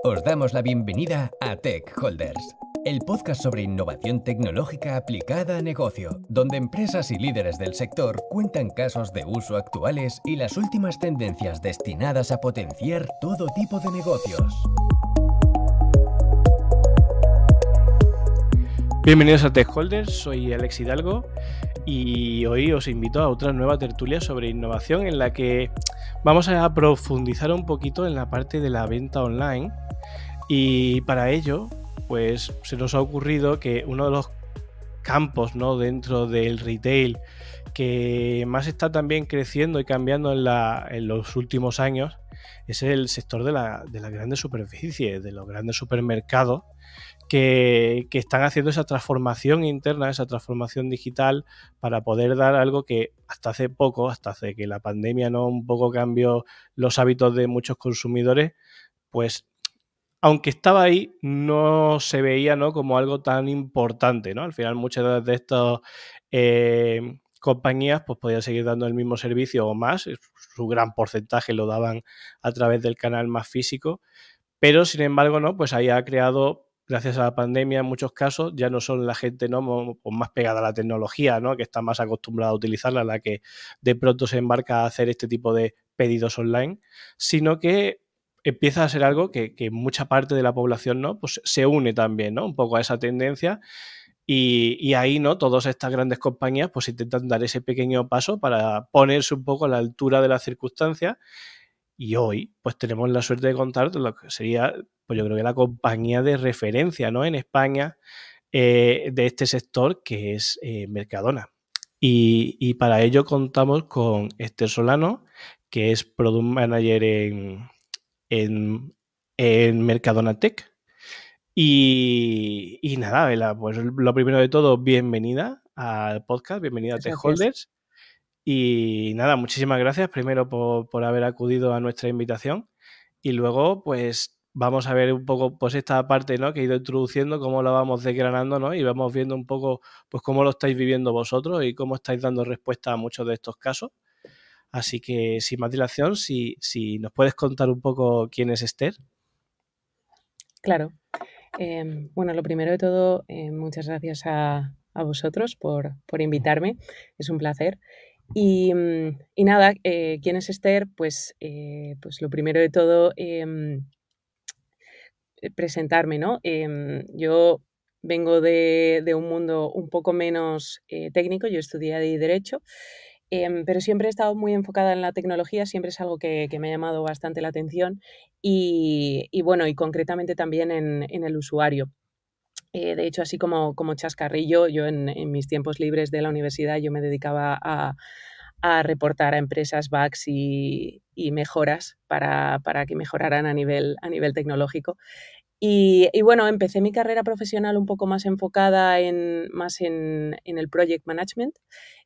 Os damos la bienvenida a Tech Holders, el podcast sobre innovación tecnológica aplicada a negocio, donde empresas y líderes del sector cuentan casos de uso actuales y las últimas tendencias destinadas a potenciar todo tipo de negocios. Bienvenidos a Tech Holders, soy Alex Hidalgo y hoy os invito a otra nueva tertulia sobre innovación en la que vamos a profundizar un poquito en la parte de la venta online y para ello pues se nos ha ocurrido que uno de los campos, ¿no?, dentro del retail que más está también creciendo y cambiando en los últimos años es el sector de las grandes superficies, de los grandes supermercados que están haciendo esa transformación interna, esa transformación digital para poder dar algo que hasta hace poco, hasta hace que la pandemia no un poco cambió los hábitos de muchos consumidores, pues aunque estaba ahí, no se veía, ¿no?, como algo tan importante, ¿no? Al final muchas de estas compañías pues podían seguir dando el mismo servicio o más, su gran porcentaje lo daban a través del canal más físico, pero sin embargo, ¿no?, pues ahí ha creado, gracias a la pandemia en muchos casos, ya no son la gente, ¿no?, pues más pegada a la tecnología, ¿no?, que está más acostumbrada a utilizarla, la que de pronto se embarca a hacer este tipo de pedidos online, sino que empieza a ser algo que mucha parte de la población, ¿no?, pues se une también, ¿no?, un poco a esa tendencia y ahí, ¿no?, todas estas grandes compañías pues intentan dar ese pequeño paso para ponerse un poco a la altura de las circunstancias. Y hoy, pues tenemos la suerte de contar lo que sería, pues yo creo que la compañía de referencia, ¿no?, en España de este sector, que es Mercadona. Y para ello contamos con Esther Solano, que es Product Manager en Mercadona Tech. Y nada, Bela, pues lo primero de todo, bienvenida al podcast, bienvenida a Tech Holders. Y nada, muchísimas gracias primero por haber acudido a nuestra invitación y luego pues vamos a ver un poco pues esta parte, ¿no?, que he ido introduciendo, cómo la vamos desgranando, ¿no?, y vamos viendo un poco pues cómo lo estáis viviendo vosotros y cómo estáis dando respuesta a muchos de estos casos. Así que sin más dilación, si nos puedes contar un poco quién es Esther. Claro. Bueno, lo primero de todo, muchas gracias a vosotros por invitarme. Es un placer. Y nada, ¿quién es Esther? Pues lo primero de todo, presentarme, ¿no? Yo vengo de un mundo un poco menos técnico. Yo estudié Derecho, pero siempre he estado muy enfocada en la tecnología, siempre es algo que me ha llamado bastante la atención y bueno, y concretamente también en el usuario. De hecho, así como chascarrillo, yo en mis tiempos libres de la universidad yo me dedicaba a reportar a empresas bugs y mejoras para que mejoraran a nivel tecnológico. Y bueno, empecé mi carrera profesional un poco más enfocada más en el project management.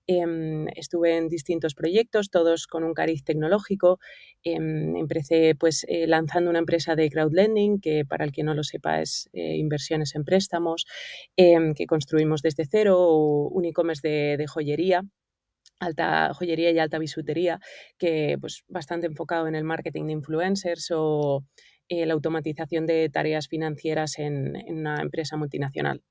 Estuve en distintos proyectos, todos con un cariz tecnológico. Empecé pues lanzando una empresa de crowdlending, que para el que no lo sepa es inversiones en préstamos, que construimos desde cero, un e-commerce de joyería, alta joyería y alta bisutería, que pues bastante enfocado en el marketing de influencers o la automatización de tareas financieras en una empresa multinacional.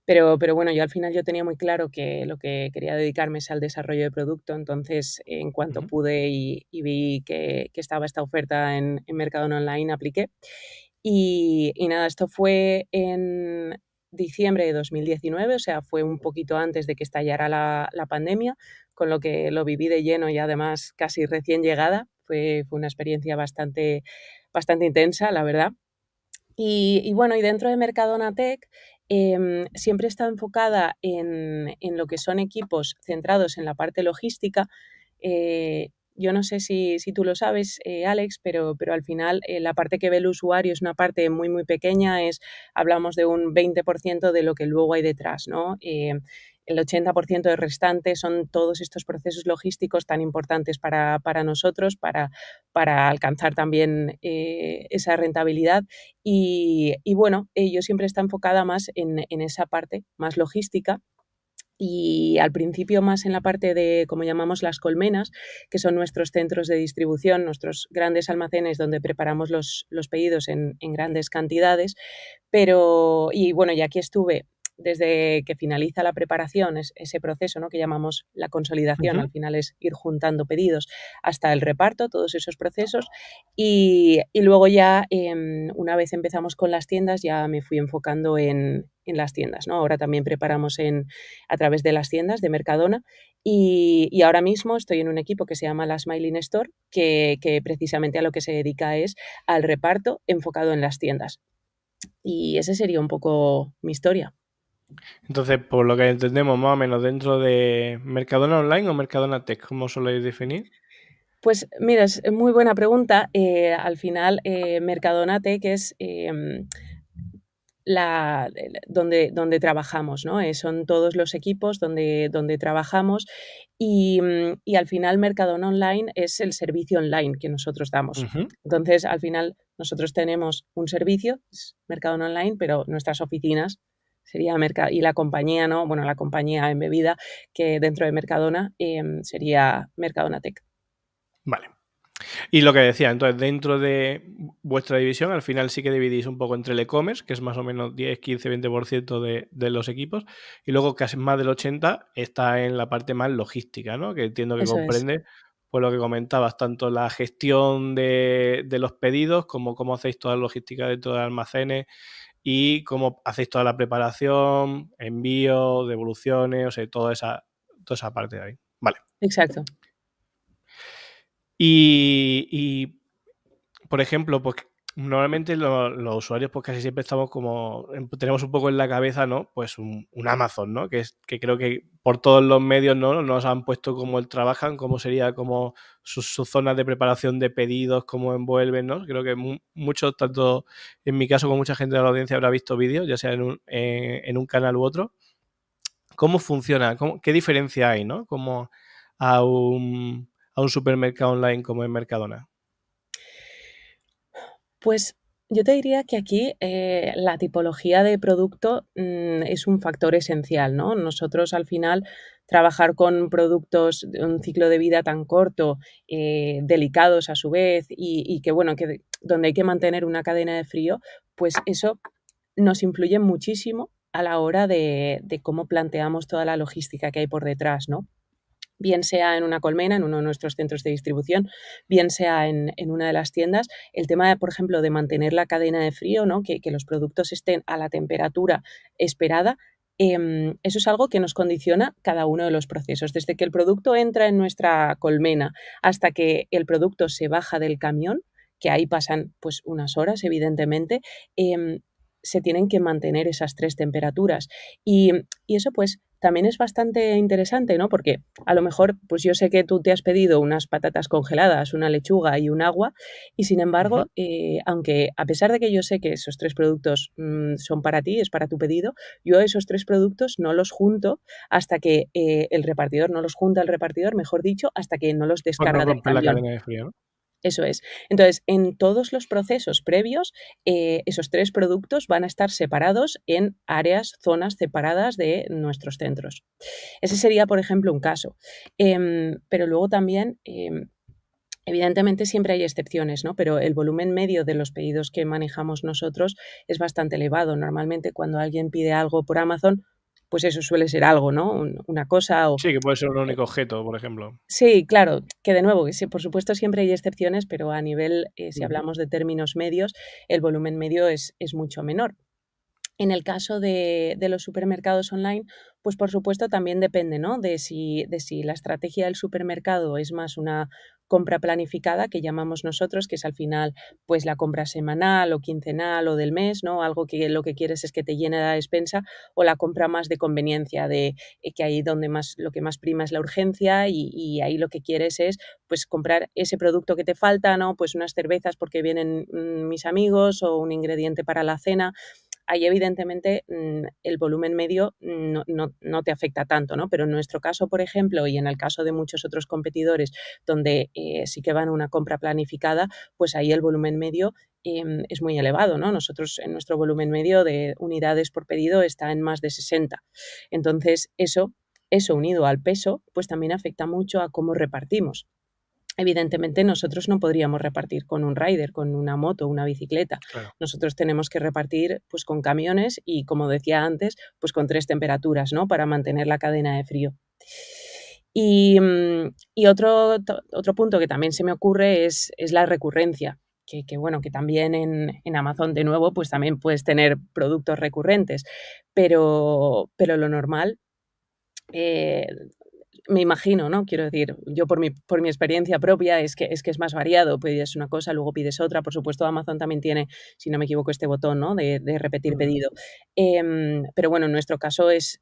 Pero bueno, yo al final yo tenía muy claro que lo que quería dedicarme es al desarrollo de producto. Entonces, en cuanto pude y vi que estaba esta oferta en Mercadona Online, apliqué. Y nada, esto fue en diciembre de 2019, o sea, fue un poquito antes de que estallara la pandemia, con lo que lo viví de lleno y además casi recién llegada. Fue una experiencia bastante intensa, la verdad. Y bueno, y dentro de Mercadona Tech siempre he estado enfocada en lo que son equipos centrados en la parte logística. Yo no sé si tú lo sabes, Alex, pero al final la parte que ve el usuario es una parte muy, muy pequeña. Hablamos de un 20% de lo que luego hay detrás, ¿no? El 80% del restante son todos estos procesos logísticos tan importantes para nosotros, para alcanzar también esa rentabilidad. Y bueno, yo siempre está enfocada más en esa parte más logística. Y al principio más en la parte de, como llamamos, las colmenas, que son nuestros centros de distribución, nuestros grandes almacenes donde preparamos los pedidos en grandes cantidades. Pero, y bueno, y aquí estuve desde que finaliza la preparación, ese proceso, ¿no?, que llamamos la consolidación, al final es ir juntando pedidos hasta el reparto, todos esos procesos. Y luego ya, una vez empezamos con las tiendas, ya me fui enfocando en las tiendas, ¿no? Ahora también preparamos a través de las tiendas de Mercadona y ahora mismo estoy en un equipo que se llama la Smiling Store, que precisamente a lo que se dedica es al reparto enfocado en las tiendas. Y ese sería un poco mi historia. Entonces, por lo que entendemos más o menos, dentro de Mercadona Online o Mercadona Tech, ¿cómo soléis definir? Pues mira, es muy buena pregunta. Al final, Mercadona Tech es donde trabajamos, ¿no? Son todos los equipos donde trabajamos y al final Mercadona Online es el servicio online que nosotros damos. Entonces, al final, nosotros tenemos un servicio, es Mercadona Online, pero nuestras oficinas sería y la compañía, ¿no? Bueno, la compañía embebida que dentro de Mercadona sería Mercadona Tech. Vale. Y lo que decía, entonces, dentro de vuestra división, al final sí que dividís un poco entre el e-commerce, que es más o menos 10, 15, 20% de los equipos, y luego casi más del 80% está en la parte más logística, ¿no? Que entiendo que Eso es. comprende, pues lo que comentabas, tanto la gestión de los pedidos, como cómo hacéis toda la logística dentro de almacenes y cómo hacéis toda la preparación, envío, devoluciones, o sea, toda esa parte de ahí. Vale. Exacto. Y por ejemplo, pues normalmente los usuarios pues casi siempre estamos como, tenemos un poco en la cabeza, ¿no? Pues un Amazon, ¿no? Que creo que por todos los medios, ¿no?, nos han puesto cómo trabajan, cómo sería como sus zonas de preparación de pedidos, cómo envuelven, ¿no? Creo que muchos, tanto en mi caso como mucha gente de la audiencia habrá visto vídeos, ya sea en un canal u otro. ¿Cómo funciona? ¿Qué diferencia hay, ¿no? Como a un supermercado online como en Mercadona. Pues yo te diría que aquí la tipología de producto es un factor esencial, ¿no? Nosotros al final trabajar con productos de un ciclo de vida tan corto, delicados a su vez y que bueno, donde hay que mantener una cadena de frío, pues eso nos influye muchísimo a la hora de cómo planteamos toda la logística que hay por detrás, ¿no? Bien sea en una colmena, en uno de nuestros centros de distribución, bien sea en una de las tiendas, el tema, por ejemplo, de mantener la cadena de frío, ¿no? Que los productos estén a la temperatura esperada, eso es algo que nos condiciona cada uno de los procesos. Desde que el producto entra en nuestra colmena hasta que el producto se baja del camión, que ahí pasan pues unas horas, evidentemente, se tienen que mantener esas 3 temperaturas. Y eso pues también es bastante interesante, ¿no? Porque a lo mejor, pues yo sé que tú te has pedido unas patatas congeladas, una lechuga y un agua, y sin embargo, aunque a pesar de que yo sé que esos 3 productos son para ti, es para tu pedido, yo esos 3 productos no los junto hasta que el repartidor, no los junta el repartidor, mejor dicho, hasta que no los Por no descarga del romper la camión. cadena de frío, ¿no? Eso es. Entonces, en todos los procesos previos, esos 3 productos van a estar separados en áreas, zonas separadas de nuestros centros. Ese sería, por ejemplo, un caso. Pero luego también, evidentemente siempre hay excepciones, ¿no? Pero el volumen medio de los pedidos que manejamos nosotros es bastante elevado. Normalmente cuando alguien pide algo por Amazon, pues eso suele ser algo, ¿no? Una cosa o Sí, que puede ser un único objeto, por ejemplo. sí, claro, que de nuevo, que sí, por supuesto siempre hay excepciones, pero a nivel, si hablamos de términos medios, el volumen medio es mucho menor. En el caso de los supermercados online, pues por supuesto también depende, ¿no? De si la estrategia del supermercado es más una compra planificada, que llamamos nosotros, que es al final pues la compra semanal o quincenal o del mes, ¿no? Algo que lo que quieres es que te llene la despensa, o la compra más de conveniencia, de que ahí donde lo que más prima es la urgencia y ahí lo que quieres es pues comprar ese producto que te falta, ¿no? Pues unas cervezas porque vienen mis amigos o un ingrediente para la cena. Ahí evidentemente el volumen medio no te afecta tanto, ¿no? Pero en nuestro caso, por ejemplo, y en el caso de muchos otros competidores donde sí que van a una compra planificada, pues ahí el volumen medio es muy elevado, ¿no? Nosotros en nuestro volumen medio de unidades por pedido está en más de 60. Entonces, eso eso unido al peso, pues también afecta mucho a cómo repartimos. Evidentemente nosotros no podríamos repartir con un rider, con una moto, una bicicleta. Claro. Nosotros tenemos que repartir pues con camiones y, como decía antes, pues con 3 temperaturas, ¿no? Para mantener la cadena de frío. Y otro punto que también se me ocurre es la recurrencia, que bueno, que también en Amazon, de nuevo, pues también puedes tener productos recurrentes, pero lo normal, me imagino, ¿no? Quiero decir, yo por mi experiencia propia es que es más variado, pides una cosa, luego pides otra. Por supuesto, Amazon también tiene, si no me equivoco, este botón, ¿no? De repetir pedido. Pero bueno, en nuestro caso es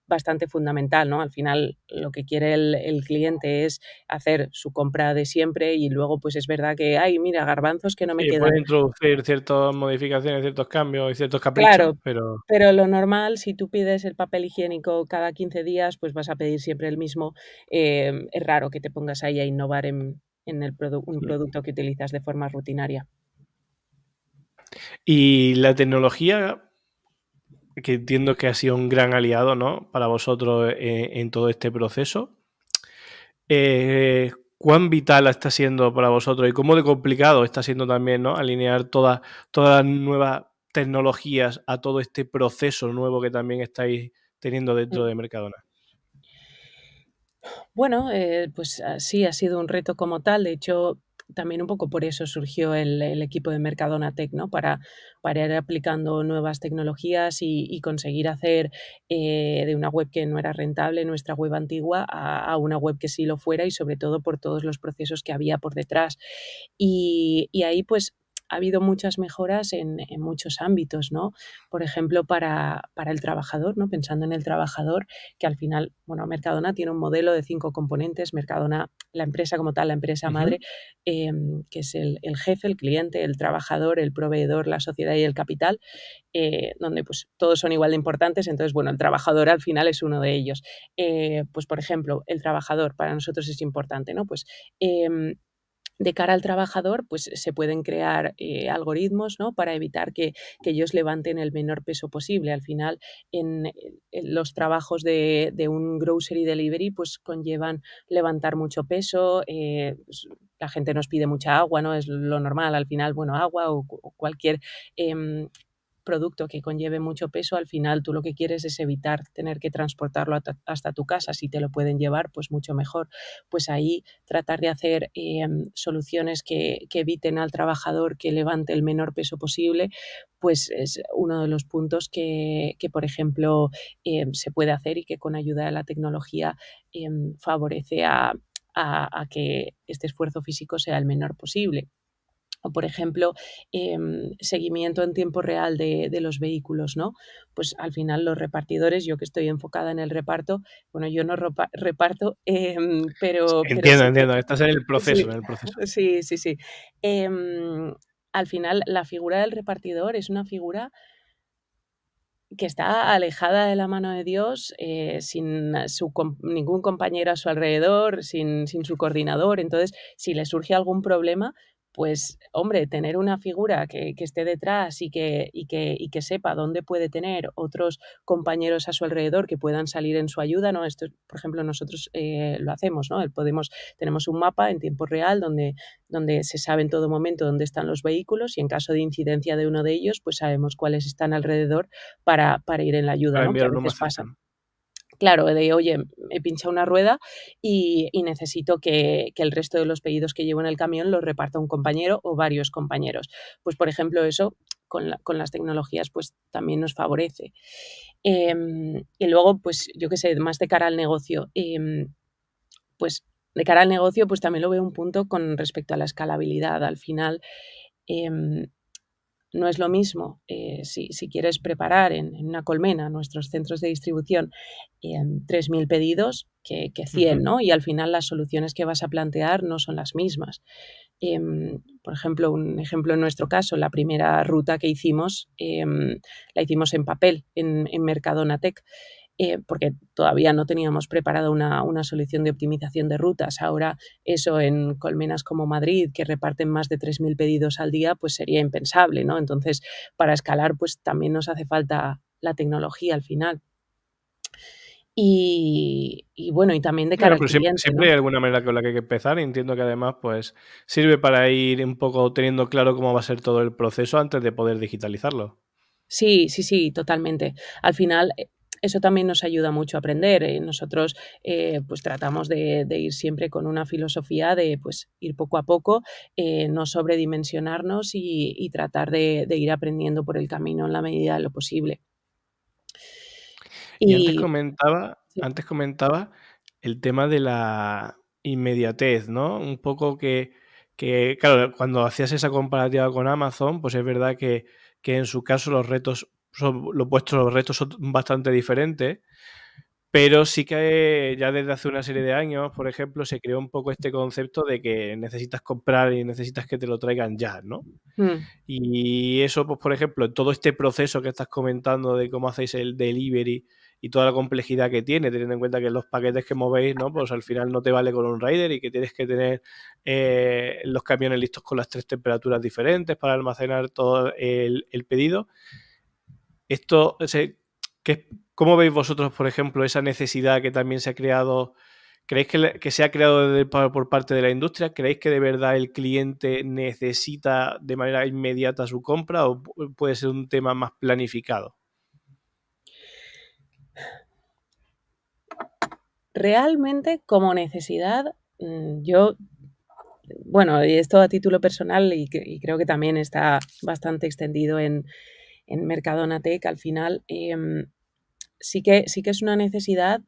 bastante fundamental, ¿no? Al final, lo que quiere el cliente es hacer su compra de siempre y luego, pues es verdad que, ay, mira, garbanzos que no me Sí, quedan. puede introducir ciertas modificaciones, ciertos cambios y ciertos caprichos, Claro, pero pero lo normal, si tú pides el papel higiénico cada 15 días, pues vas a pedir siempre el mismo. Es raro que te pongas ahí a innovar en un producto que utilizas de forma rutinaria. Y la tecnología, que entiendo que ha sido un gran aliado, ¿no? Para vosotros en todo este proceso. ¿Cuán vital está siendo para vosotros y cómo de complicado está siendo también, ¿no? Alinear todas las nuevas tecnologías a todo este proceso nuevo que también estáis teniendo dentro Mm. de Mercadona? Bueno, pues sí, ha sido un reto como tal. De hecho, también un poco por eso surgió el equipo de Mercadona Tech, ¿no? Para ir aplicando nuevas tecnologías y conseguir hacer de una web que no era rentable, nuestra web antigua, a una web que sí lo fuera, y sobre todo por todos los procesos que había por detrás. Y ahí, pues, ha habido muchas mejoras en muchos ámbitos, ¿no? Por ejemplo, para el trabajador, ¿no? Pensando en el trabajador, que al final, bueno, Mercadona tiene un modelo de 5 componentes. Mercadona, la empresa como tal, la empresa madre, que es el jefe, el cliente, el trabajador, el proveedor, la sociedad y el capital, donde pues todos son igual de importantes. Entonces, bueno, el trabajador al final es uno de ellos. Pues, por ejemplo, el trabajador para nosotros es importante, ¿no? Pues de cara al trabajador, pues se pueden crear algoritmos, ¿no? Para evitar que ellos levanten el menor peso posible. Al final, en los trabajos de un grocery delivery, pues conllevan levantar mucho peso. Pues, la gente nos pide mucha agua, ¿no? Es lo normal. Al final, bueno, agua o cualquier producto que conlleve mucho peso, al final tú lo que quieres es evitar tener que transportarlo hasta tu casa. Si te lo pueden llevar, pues mucho mejor. Pues ahí tratar de hacer soluciones que eviten al trabajador que levante el menor peso posible, pues es uno de los puntos que por ejemplo, se puede hacer, y que con ayuda de la tecnología favorece a que este esfuerzo físico sea el menor posible. O, por ejemplo, seguimiento en tiempo real de los vehículos, ¿no? Pues al final los repartidores, yo que estoy enfocada en el reparto, bueno, yo no reparto, pero Entiendo, sí que entiendo. Estás en el proceso, sí, en el proceso. sí, sí, sí. Al final la figura del repartidor es una figura que está alejada de la mano de Dios, sin ningún compañero a su alrededor, sin su coordinador. Entonces, si le surge algún problema, pues, hombre, tener una figura que esté detrás y que sepa dónde puede tener otros compañeros a su alrededor que puedan salir en su ayuda, ¿no? Esto, por ejemplo, nosotros lo hacemos, ¿no? Tenemos un mapa en tiempo real donde se sabe en todo momento dónde están los vehículos, y en caso de incidencia de uno de ellos, pues sabemos cuáles están alrededor para ir en la ayuda, Para ¿no? Que enviar a uno veces más pasa. cercano. Claro, de oye, me pincha una rueda y necesito que el resto de los pedidos que llevo en el camión los reparta un compañero o varios compañeros. Pues, por ejemplo, eso con las tecnologías pues también nos favorece. Y luego, pues yo qué sé, más de cara al negocio, pues de cara al negocio, pues también lo veo un punto con respecto a la escalabilidad. Al final, em, no es lo mismo si quieres preparar en una colmena, nuestros centros de distribución, 3.000 pedidos que 100, ¿no? Y al final las soluciones que vas a plantear no son las mismas. Por ejemplo, un ejemplo en nuestro caso, la primera ruta que hicimos, la hicimos en papel, en Mercadona Tech, porque todavía no teníamos preparada una solución de optimización de rutas. Ahora eso en colmenas como Madrid, que reparten más de 3.000 pedidos al día, pues sería impensable, ¿no? Entonces, para escalar, pues también nos hace falta la tecnología al final. y bueno, y también de cara Bueno, al pero siempre, cliente, siempre ¿no? hay alguna manera con la que hay que empezar y entiendo que además pues sirve para ir un poco teniendo claro cómo va a ser todo el proceso antes de poder digitalizarlo. Sí, sí, sí, totalmente. Al final, eso también nos ayuda mucho a aprender. Nosotros, pues tratamos de ir siempre con una filosofía de, pues, ir poco a poco, no sobredimensionarnos y tratar de ir aprendiendo por el camino en la medida de lo posible. Y antes Y comentaba sí. antes comentaba el tema de la inmediatez, ¿no? Un poco que, claro, cuando hacías esa comparativa con Amazon, pues es verdad que en su caso los retos son bastante diferentes, pero sí que ya desde hace una serie de años, por ejemplo, se creó un poco este concepto de que necesitas comprar y necesitas que te lo traigan ya, ¿no? Mm, Y eso, pues, por ejemplo, todo este proceso que estás comentando de cómo hacéis el delivery y toda la complejidad que tiene, teniendo en cuenta que los paquetes que movéis, ¿no? Pues al final no te vale con un rider y que tienes que tener los camiones listos con las 3 temperaturas diferentes para almacenar todo el pedido. Esto, ¿cómo veis vosotros, por ejemplo, esa necesidad que también se ha creado? ¿Creéis que se ha creado por parte de la industria? ¿Creéis que de verdad el cliente necesita de manera inmediata su compra o puede ser un tema más planificado? realmente, como necesidad, yo, bueno, y esto a título personal y creo que también está bastante extendido en Mercadona Tech, al final, sí que es una necesidad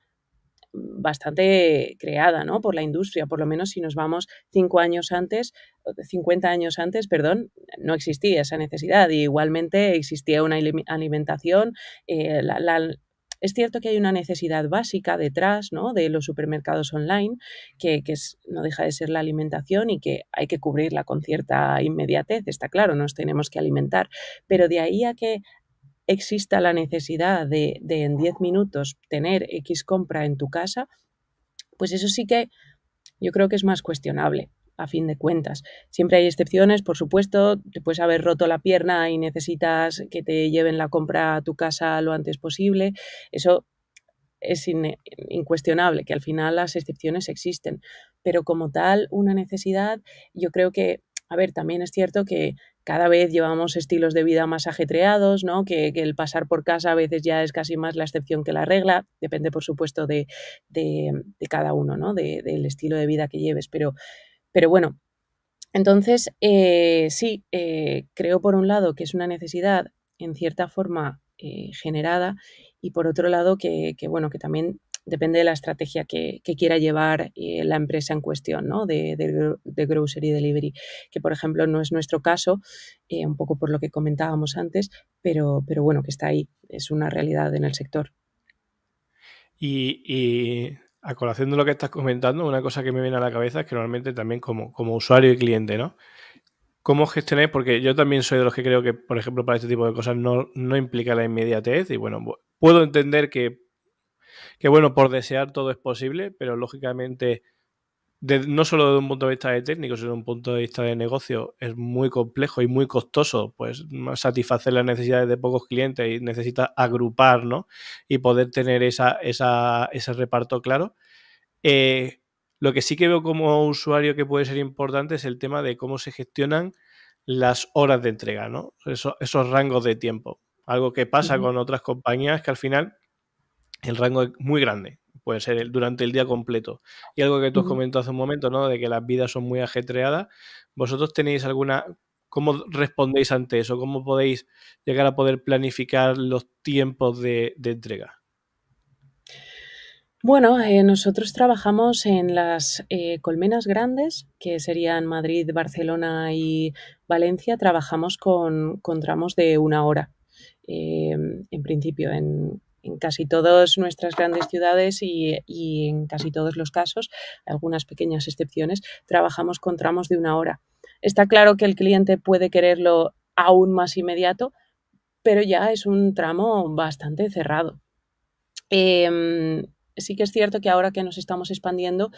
bastante creada, ¿no? Por la industria, por lo menos si nos vamos 5 años antes, 50 años antes, perdón, no existía esa necesidad. Y igualmente existía una alimentación. Es cierto que hay una necesidad básica detrás, ¿no? De los supermercados online, no deja de ser la alimentación y que hay que cubrirla con cierta inmediatez, está claro, nos tenemos que alimentar. Pero de ahí a que exista la necesidad de en 10 minutos tener X compra en tu casa, pues eso sí que yo creo que es más cuestionable, a fin de cuentas. Siempre hay excepciones, por supuesto, te puedes haber roto la pierna y necesitas que te lleven la compra a tu casa lo antes posible. Eso es incuestionable, que al final las excepciones existen. Pero como tal, una necesidad, yo creo que, a ver, también es cierto que cada vez llevamos estilos de vida más ajetreados, ¿no? Que el pasar por casa a veces ya es casi más la excepción que la regla, depende por supuesto de cada uno, ¿no? Del estilo de vida que lleves, pero bueno, entonces sí, creo por un lado que es una necesidad en cierta forma generada y por otro lado bueno, que también depende de la estrategia que quiera llevar la empresa en cuestión, ¿no? De grocery delivery, que por ejemplo no es nuestro caso, un poco por lo que comentábamos antes, pero bueno, que está ahí, es una realidad en el sector. Y a colación de lo que estás comentando, una cosa que me viene a la cabeza es que normalmente también como usuario y cliente, ¿no? ¿Cómo gestionáis? Porque yo también soy de los que creo que, por ejemplo, para este tipo de cosas no implica la inmediatez y bueno, puedo entender que bueno, por desear todo es posible, pero lógicamente no solo desde un punto de vista de técnico, sino desde un punto de vista de negocio, es muy complejo y muy costoso, pues satisfacer las necesidades de pocos clientes y necesitas agrupar, ¿no? Y poder tener ese reparto claro. Eh, lo que sí que veo como usuario que puede ser importante es el tema de cómo se gestionan las horas de entrega, ¿no? Esos rangos de tiempo. Algo que pasa Ujú, con otras compañías que al final el rango es muy grande, puede ser durante el día completo. Y algo que tú has ujú. comentado hace un momento, ¿no? De que las vidas son muy ajetreadas. ¿Vosotros tenéis alguna... ¿Cómo respondéis ante eso? ¿Cómo podéis llegar a poder planificar los tiempos de entrega? Bueno, nosotros trabajamos en las colmenas grandes, que serían Madrid, Barcelona y Valencia. Trabajamos con tramos de 1 hora, en principio, en casi todas nuestras grandes ciudades y en casi todos los casos, algunas pequeñas excepciones, trabajamos con tramos de 1 hora. Está claro que el cliente puede quererlo aún más inmediato, pero ya es un tramo bastante cerrado. Em, sí que es cierto que ahora que nos estamos expandiendo,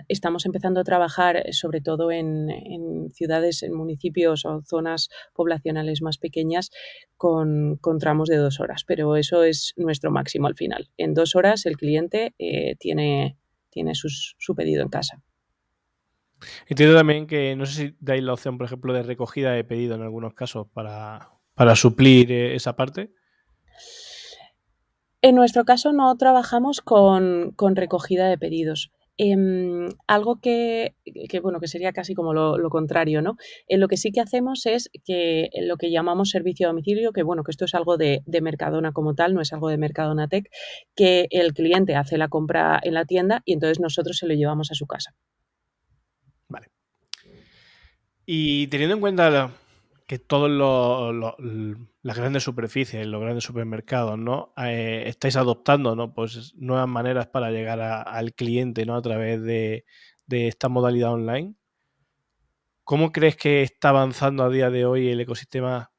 estamos empezando a trabajar sobre todo en ciudades, en municipios o zonas poblacionales más pequeñas con tramos de 2 horas, pero eso es nuestro máximo al final. En 2 horas el cliente tiene su pedido en casa. Entiendo también que no sé si dais la opción, por ejemplo, de recogida de pedido en algunos casos para suplir esa parte. En nuestro caso no trabajamos con recogida de pedidos. Algo bueno, que sería casi como lo contrario, ¿no? Lo que sí que hacemos es que lo que llamamos servicio a domicilio, que bueno, que esto es algo de Mercadona como tal, no es algo de Mercadona Tech, que el cliente hace la compra en la tienda y entonces nosotros se lo llevamos a su casa. Vale. Y teniendo en cuenta que todas las grandes superficies, los grandes supermercados, ¿no? Estáis adoptando, ¿no? Pues nuevas maneras para llegar al cliente, ¿no? A través de esta modalidad online. ¿Cómo crees que está avanzando a día de hoy el ecosistema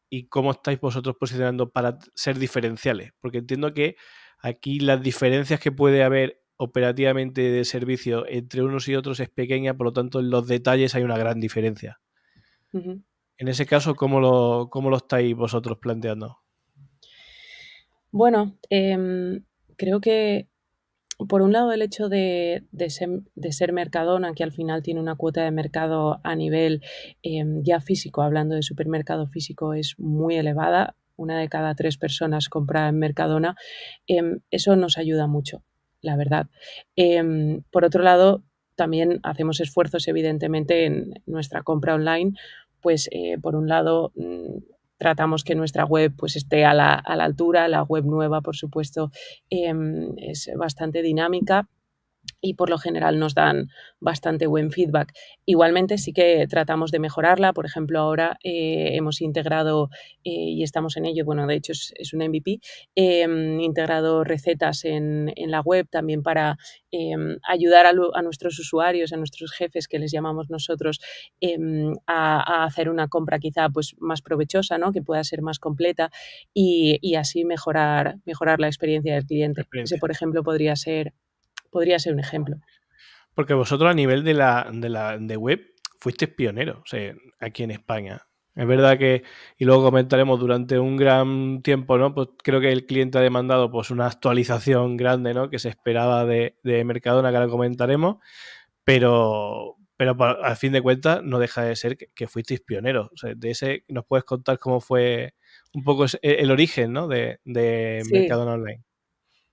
y cómo estáis vosotros posicionando para ser diferenciales? Porque entiendo que aquí las diferencias que puede haber operativamente de servicio entre unos y otros es pequeña, por lo tanto en los detalles hay una gran diferencia. Uh-huh. En ese caso, ¿cómo lo estáis vosotros planteando? Bueno, creo que por un lado el hecho de ser Mercadona, que al final tiene una cuota de mercado a nivel ya físico, hablando de supermercado físico, es muy elevada. 1 de cada 3 personas compra en Mercadona. Eso nos ayuda mucho, la verdad. Por otro lado, también hacemos esfuerzos, evidentemente, en nuestra compra online. Pues, por un lado, tratamos que nuestra web pues, esté a la altura. La web nueva, por supuesto, es bastante dinámica y por lo general nos dan bastante buen feedback. Igualmente sí que tratamos de mejorarla. Por ejemplo, ahora hemos integrado, y estamos en ello, bueno, de hecho es un MVP, integrado recetas en la web también para ayudar a nuestros usuarios, a nuestros jefes, que les llamamos nosotros, a hacer una compra quizá pues, más provechosa, ¿no? Que pueda ser más completa y así mejorar la experiencia del cliente. Ese, por ejemplo, podría ser un ejemplo. Porque vosotros a nivel de web fuisteis pioneros, o sea, aquí en España. Es verdad que, y luego comentaremos durante un gran tiempo, ¿no? Pues creo que el cliente ha demandado pues una actualización grande, ¿no? Que se esperaba de Mercadona, que ahora comentaremos, pero al fin de cuentas no deja de ser que fuisteis pioneros. O sea, de ese, ¿nos puedes contar cómo fue un poco el origen, ¿no? de Sí, Mercadona Online?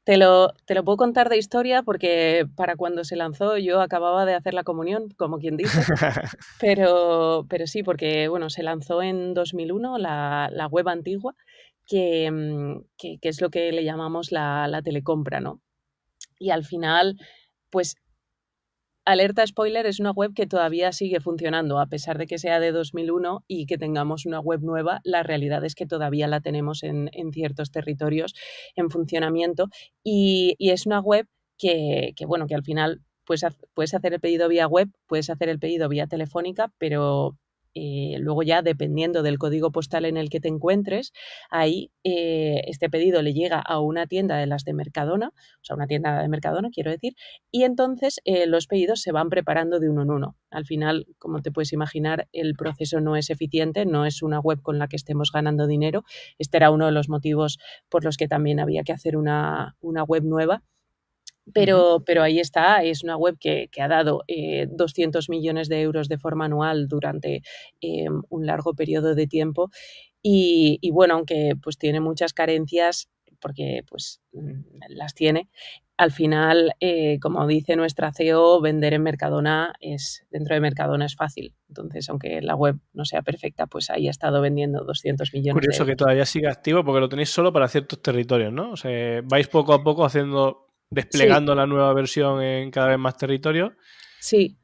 te lo puedo contar de historia porque para cuando se lanzó yo acababa de hacer la comunión, como quien dice, pero sí, porque bueno, se lanzó en 2001 la web antigua, que es lo que le llamamos la telecompra, ¿no? Y al final, pues alerta spoiler, es una web que todavía sigue funcionando, a pesar de que sea de 2001 y que tengamos una web nueva, la realidad es que todavía la tenemos en ciertos territorios en funcionamiento y es una web bueno, que al final puedes hacer el pedido vía web, puedes hacer el pedido vía telefónica, pero luego ya dependiendo del código postal en el que te encuentres, ahí este pedido le llega a una tienda de las de Mercadona, o sea, una tienda de Mercadona, quiero decir, y entonces los pedidos se van preparando de uno en uno. Al final, como te puedes imaginar, el proceso no es eficiente, no es una web con la que estemos ganando dinero. Este era uno de los motivos por los que también había que hacer una web nueva. Pero ahí está, es una web que ha dado 200 millones de euros de forma anual durante un largo periodo de tiempo y bueno, aunque pues tiene muchas carencias, porque pues las tiene, al final, como dice nuestra CEO, vender en Mercadona dentro de Mercadona es fácil. Entonces, aunque la web no sea perfecta, pues ahí ha estado vendiendo 200 millones de Curioso euros. que todavía siga activo porque lo tenéis solo para ciertos territorios, ¿no? O sea, vais poco a poco Sí, desplegando la nueva versión en cada vez más territorios. sí,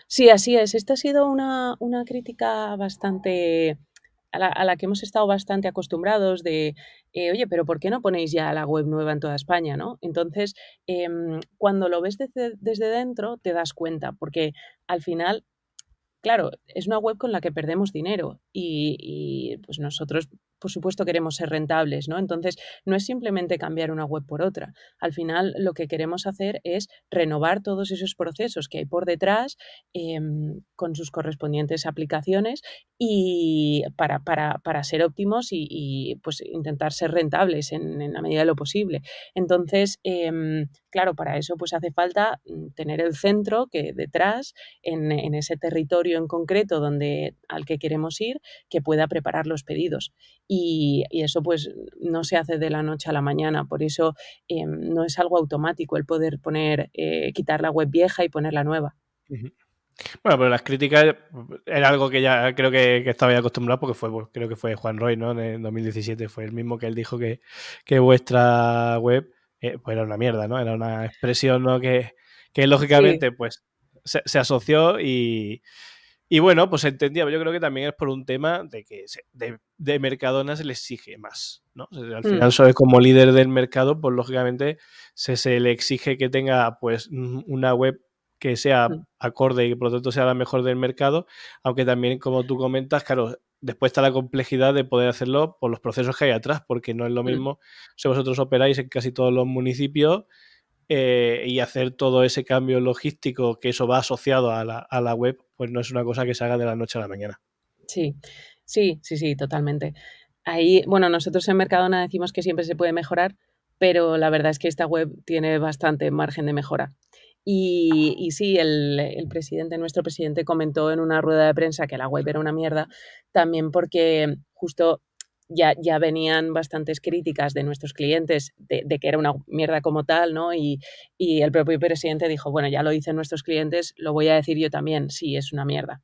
sí, así es. Esta ha sido una crítica bastante a la que hemos estado bastante acostumbrados de, oye, pero ¿por qué no ponéis ya la web nueva en toda España, no? Entonces, cuando lo ves desde dentro, te das cuenta, porque al final, claro, es una web con la que perdemos dinero y pues nosotros por supuesto, queremos ser rentables, ¿no? Entonces, no es simplemente cambiar una web por otra. Al final, lo que queremos hacer es renovar todos esos procesos que hay por detrás con sus correspondientes aplicaciones y para ser óptimos y, pues intentar ser rentables en la medida de lo posible. Entonces, claro, para eso pues hace falta tener el centro que detrás, en ese territorio en concreto al que queremos ir, que pueda preparar los pedidos. Y eso pues no se hace de la noche a la mañana, por eso no es algo automático el poder quitar la web vieja y poner la nueva. Uh-huh. Bueno, pero las críticas era algo que ya creo que estaba ya acostumbrado porque creo que fue Juan Roy, ¿no? En 2017 fue el mismo que él dijo que vuestra web pues era una mierda, ¿no? Era una expresión, ¿no? que lógicamente pues se asoció y bueno, pues se entendía. Yo creo que también es por un tema de que de Mercadona se le exige más, ¿no? Al final, como líder del mercado, pues lógicamente se le exige que tenga pues una web que sea acorde y que por lo tanto sea la mejor del mercado, aunque también, como tú comentas, claro, después está la complejidad de poder hacerlo por los procesos que hay atrás, porque no es lo mismo si vosotros operáis en casi todos los municipios y hacer todo ese cambio logístico que eso va asociado a la web, pues no es una cosa que se haga de la noche a la mañana. Sí, totalmente. Ahí, bueno, nosotros en Mercadona decimos que siempre se puede mejorar, pero la verdad es que esta web tiene bastante margen de mejora. Y sí, nuestro presidente comentó en una rueda de prensa que la web era una mierda, también porque justo ya venían bastantes críticas de nuestros clientes de que era una mierda como tal, ¿no? Y el propio presidente dijo, bueno, ya lo dicen nuestros clientes, lo voy a decir yo también, sí, es una mierda.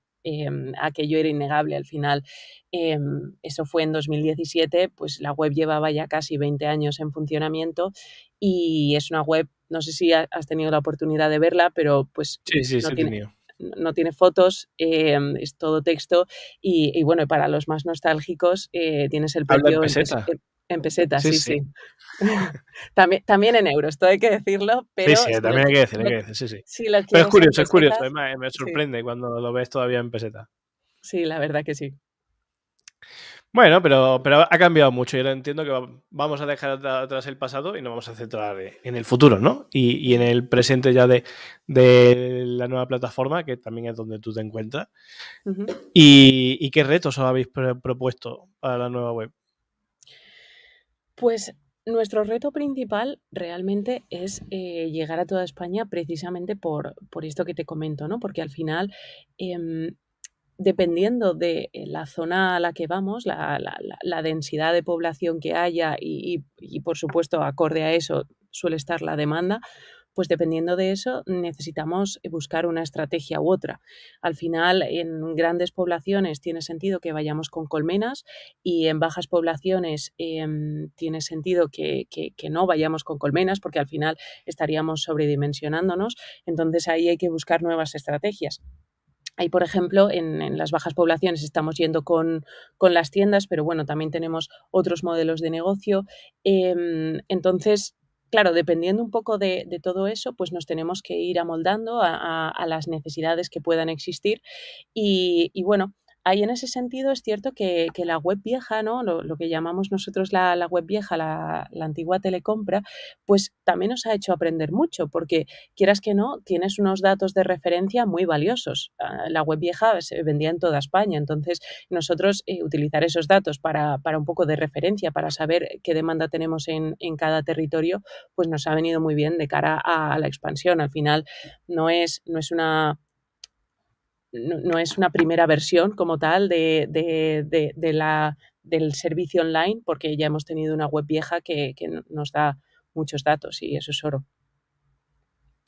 Aquello era innegable al final. Eso fue en 2017, pues la web llevaba ya casi 20 años en funcionamiento y es una web, no sé si has tenido la oportunidad de verla, pero pues no tiene fotos, es todo texto y bueno, para los más nostálgicos tienes el precio en pesetas, sí. también en euros, todo hay que decirlo, pero sí, también hay que decir, sí. Si lo pero quieres es curioso, me sorprende cuando lo ves todavía en peseta. Sí, la verdad que sí. Bueno, pero ha cambiado mucho y ahora entiendo que vamos a dejar atrás el pasado y nos vamos a centrar en el futuro, ¿no? Y en el presente ya de la nueva plataforma, que también es donde tú te encuentras. Uh-huh. ¿Y qué retos os habéis propuesto para la nueva web? Pues nuestro reto principal realmente es llegar a toda España precisamente por esto que te comento, ¿no? Porque al final dependiendo de la zona a la que vamos, la densidad de población que haya y, por supuesto, acorde a eso suele estar la demanda, pues dependiendo de eso necesitamos buscar una estrategia u otra. Al final, en grandes poblaciones tiene sentido que vayamos con colmenas y en bajas poblaciones tiene sentido que no vayamos con colmenas porque al final estaríamos sobredimensionándonos. Entonces ahí hay que buscar nuevas estrategias. Ahí, por ejemplo, en las bajas poblaciones estamos yendo con las tiendas, pero bueno, también tenemos otros modelos de negocio. Entonces, claro, dependiendo un poco de todo eso, pues nos tenemos que ir amoldando a las necesidades que puedan existir. Y bueno, ahí en ese sentido es cierto que la web vieja, ¿no? Lo que llamamos nosotros la web vieja, la antigua telecompra, pues también nos ha hecho aprender mucho, porque quieras que no, tienes unos datos de referencia muy valiosos. La web vieja se vendía en toda España, entonces nosotros utilizar esos datos para un poco de referencia, para saber qué demanda tenemos en cada territorio, pues nos ha venido muy bien de cara a la expansión. Al final no es una primera versión como tal del servicio online, porque ya hemos tenido una web vieja que nos da muchos datos y eso es oro.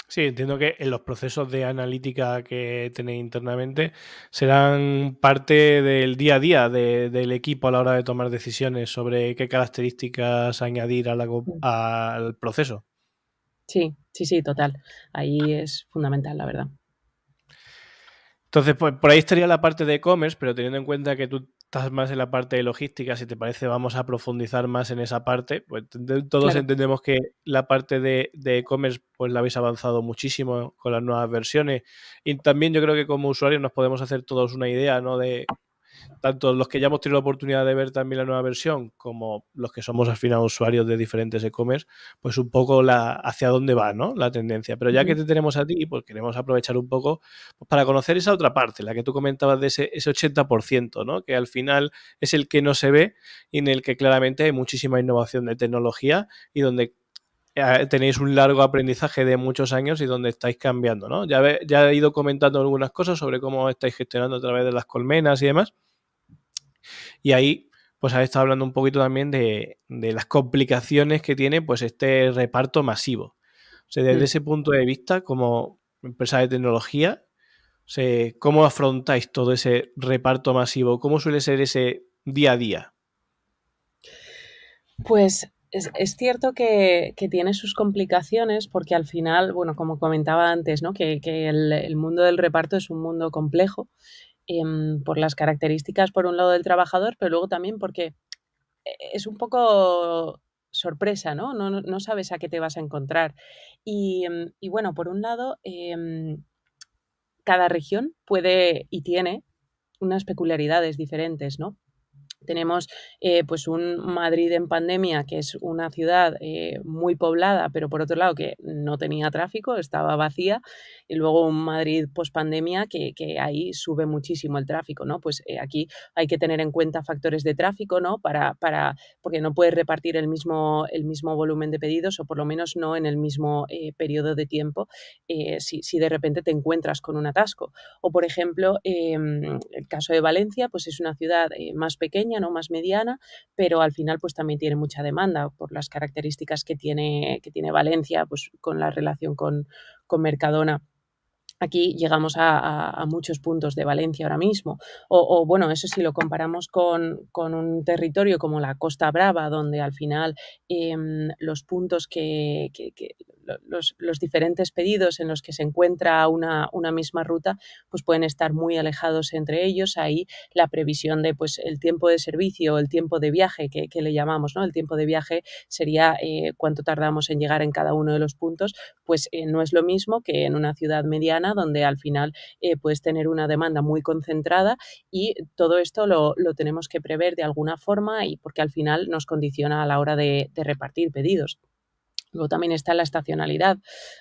Sí, entiendo que en los procesos de analítica que tenéis internamente serán parte del día a día del equipo a la hora de tomar decisiones sobre qué características añadir al proceso. Sí, total. Ahí es fundamental, la verdad. Entonces, pues por ahí estaría la parte de e-commerce, pero teniendo en cuenta que tú estás más en la parte de logística, si te parece, vamos a profundizar más en esa parte. Pues todos entendemos que la parte de e-commerce pues la habéis avanzado muchísimo con las nuevas versiones y también yo creo que como usuarios nos podemos hacer todos una idea, ¿no? de tanto los que ya hemos tenido la oportunidad de ver también la nueva versión, como los que somos al final usuarios de diferentes e-commerce, pues un poco hacia dónde va, ¿no?, la tendencia. Pero ya que te tenemos a ti, pues queremos aprovechar un poco pues, para conocer esa otra parte, la que tú comentabas de ese 80%, ¿no?, que al final es el que no se ve y en el que claramente hay muchísima innovación de tecnología y donde tenéis un largo aprendizaje de muchos años y donde estáis cambiando, ¿no? Ya he ido comentando algunas cosas sobre cómo estáis gestionando a través de las colmenas y demás. Y ahí, pues habéis estado hablando un poquito también de las complicaciones que tiene pues este reparto masivo. O sea, desde ese punto de vista, como empresa de tecnología, o sea, ¿cómo afrontáis todo ese reparto masivo? ¿Cómo suele ser ese día a día? Pues es cierto que tiene sus complicaciones porque al final, bueno, como comentaba antes, ¿no?, que el mundo del reparto es un mundo complejo por las características, por un lado, del trabajador, pero luego también porque es un poco sorpresa, ¿no? No sabes a qué te vas a encontrar. Y bueno, por un lado, cada región puede y tiene unas peculiaridades diferentes, ¿no? Tenemos pues un Madrid en pandemia, que es una ciudad muy poblada, pero por otro lado que no tenía tráfico, estaba vacía, y luego un Madrid post pandemia que ahí sube muchísimo el tráfico, ¿no? Pues aquí hay que tener en cuenta factores de tráfico, ¿no? Porque no puedes repartir el mismo volumen de pedidos, o por lo menos no en el mismo periodo de tiempo, si de repente te encuentras con un atasco. O por ejemplo, el caso de Valencia, pues es una ciudad más pequeña, ¿no?, más mediana, pero al final pues también tiene mucha demanda por las características que tiene Valencia, pues con la relación con Mercadona. Aquí llegamos a muchos puntos de Valencia ahora mismo. O bueno, eso si lo comparamos con un territorio como la Costa Brava, donde al final los puntos los diferentes pedidos en los que se encuentra una misma ruta, pues pueden estar muy alejados entre ellos. Ahí la previsión de pues el tiempo de servicio, el tiempo de viaje que le llamamos, ¿no? El tiempo de viaje sería cuánto tardamos en llegar en cada uno de los puntos, pues no es lo mismo que en una ciudad mediana, donde al final puedes tener una demanda muy concentrada, y todo esto lo tenemos que prever de alguna forma, y porque al final nos condiciona a la hora de repartir pedidos. Luego también está la estacionalidad.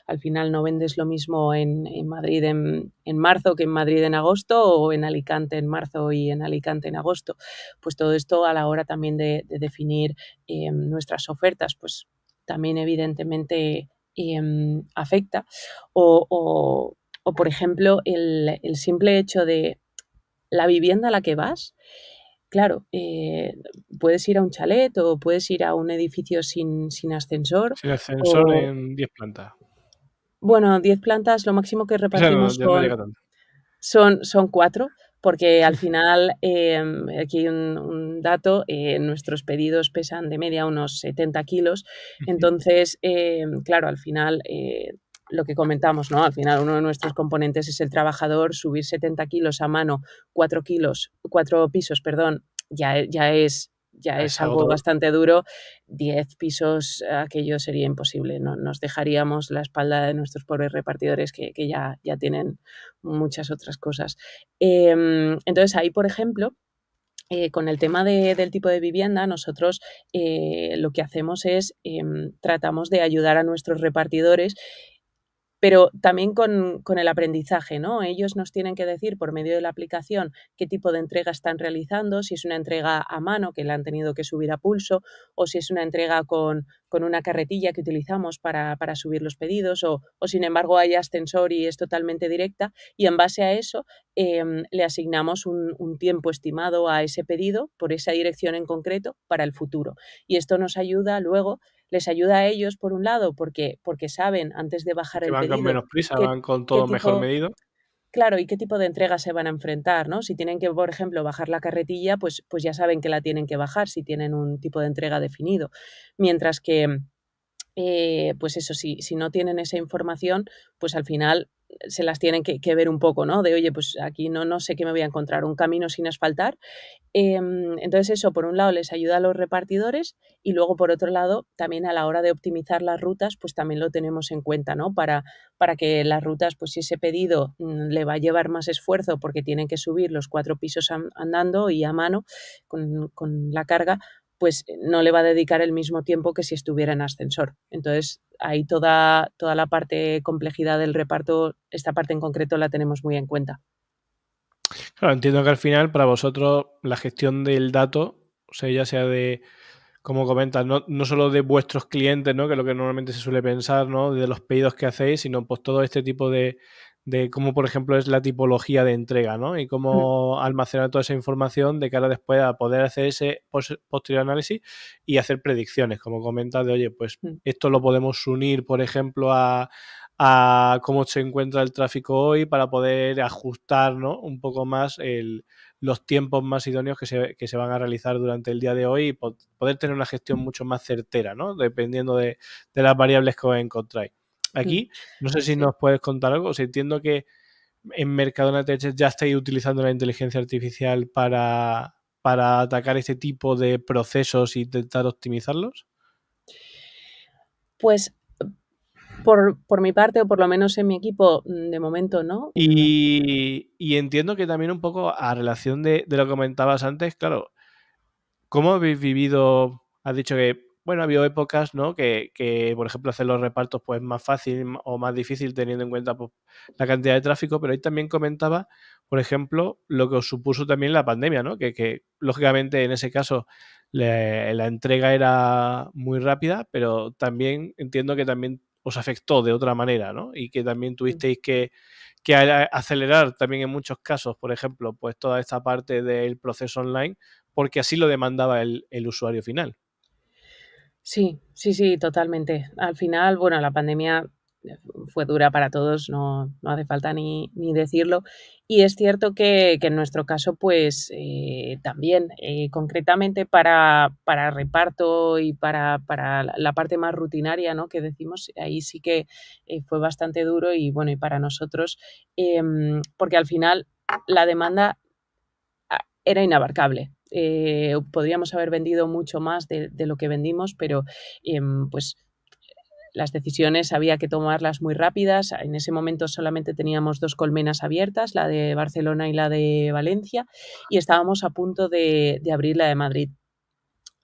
Al final no vendes lo mismo en Madrid en marzo que en Madrid en agosto, o en Alicante en marzo y en Alicante en agosto. Pues todo esto a la hora también de definir nuestras ofertas, pues también evidentemente afecta. O, por ejemplo, el simple hecho de la vivienda a la que vas. Claro, puedes ir a un chalet o puedes ir a un edificio sin ascensor. Sin ascensor O, en 10 plantas. bueno, 10 plantas, lo máximo que O sea, repartimos ya no llega tanto. son 4, porque al final, aquí hay un dato, nuestros pedidos pesan de media unos 70 kilos. Entonces, claro, al final, lo que comentamos, ¿no? Al final uno de nuestros componentes es el trabajador. Subir 70 kilos a mano, 4 pisos, perdón, ya es algo bastante duro. 10 pisos, aquello sería imposible, ¿no? Nos dejaríamos la espalda de nuestros pobres repartidores que ya tienen muchas otras cosas. Entonces ahí, por ejemplo, con el tema del tipo de vivienda, nosotros lo que hacemos es tratamos de ayudar a nuestros repartidores, pero también con el aprendizaje, ¿no? Ellos nos tienen que decir por medio de la aplicación qué tipo de entrega están realizando, si es una entrega a mano que la han tenido que subir a pulso, o si es una entrega con una carretilla que utilizamos para subir los pedidos, o sin embargo hay ascensor y es totalmente directa, y en base a eso le asignamos un tiempo estimado a ese pedido por esa dirección en concreto para el futuro. Y esto nos ayuda luego. Les ayuda a ellos, por un lado, porque saben antes de bajar Que el van con pedido menos prisa, qué van con todo mejor medido. claro, y qué tipo de entrega se van a enfrentar, ¿no? Si tienen que, por ejemplo, bajar la carretilla, pues ya saben que la tienen que bajar si tienen un tipo de entrega definido. Mientras que, pues eso, si no tienen esa información, pues al final se las tienen que ver un poco, ¿no? De, oye, pues aquí no sé qué me voy a encontrar, un camino sin asfaltar. Entonces eso, por un lado, les ayuda a los repartidores y luego, por otro lado, también a la hora de optimizar las rutas, pues también lo tenemos en cuenta, ¿no? Para que las rutas, pues si ese pedido le va a llevar más esfuerzo porque tienen que subir los 4 pisos andando y a mano con la carga, pues no le va a dedicar el mismo tiempo que si estuviera en ascensor. Entonces, ahí toda la parte complejidad del reparto, esta parte en concreto la tenemos muy en cuenta. Claro, entiendo que al final para vosotros la gestión del dato, o sea, ya sea de, como comentas, no solo de vuestros clientes, ¿no? Que es lo que normalmente se suele pensar, ¿no? De los pedidos que hacéis, sino pues todo este tipo de cómo, por ejemplo, es la tipología de entrega, ¿no? Y cómo almacenar toda esa información de cara después a poder hacer ese posterior análisis y hacer predicciones, como comentas, de, oye, pues esto lo podemos unir, por ejemplo, a cómo se encuentra el tráfico hoy para poder ajustar, ¿no? Un poco más los tiempos más idóneos que se van a realizar durante el día de hoy y poder tener una gestión mucho más certera, ¿no? Dependiendo de las variables que os encontráis. Aquí, no sé si nos puedes contar algo, o sea, entiendo que en Mercadona Tech ya estáis utilizando la inteligencia artificial para atacar este tipo de procesos e intentar optimizarlos. Pues por mi parte, o por lo menos en mi equipo, de momento no. Y entiendo que también un poco a relación de lo que comentabas antes, claro, ¿cómo habéis vivido? Has dicho que, bueno, ha habido épocas, ¿no? Que, por ejemplo, hacer los repartos pues más fácil o más difícil teniendo en cuenta pues, la cantidad de tráfico, pero ahí también comentaba, por ejemplo, lo que os supuso también la pandemia, ¿no? Que lógicamente en ese caso la entrega era muy rápida, pero también entiendo que también os afectó de otra manera, ¿no? Y que también tuvisteis que acelerar también en muchos casos, por ejemplo, pues toda esta parte del proceso online, porque así lo demandaba el usuario final. Sí, totalmente. Al final, bueno, la pandemia fue dura para todos, no hace falta ni decirlo. Y es cierto que en nuestro caso, pues también, concretamente para reparto y para la parte más rutinaria, ¿no? Que decimos, ahí sí que fue bastante duro y bueno, y para nosotros, porque al final la demanda era inabarcable. Podríamos haber vendido mucho más de lo que vendimos, pero pues las decisiones había que tomarlas muy rápidas. En ese momento solamente teníamos 2 colmenas abiertas, la de Barcelona y la de Valencia, y estábamos a punto de abrir la de Madrid.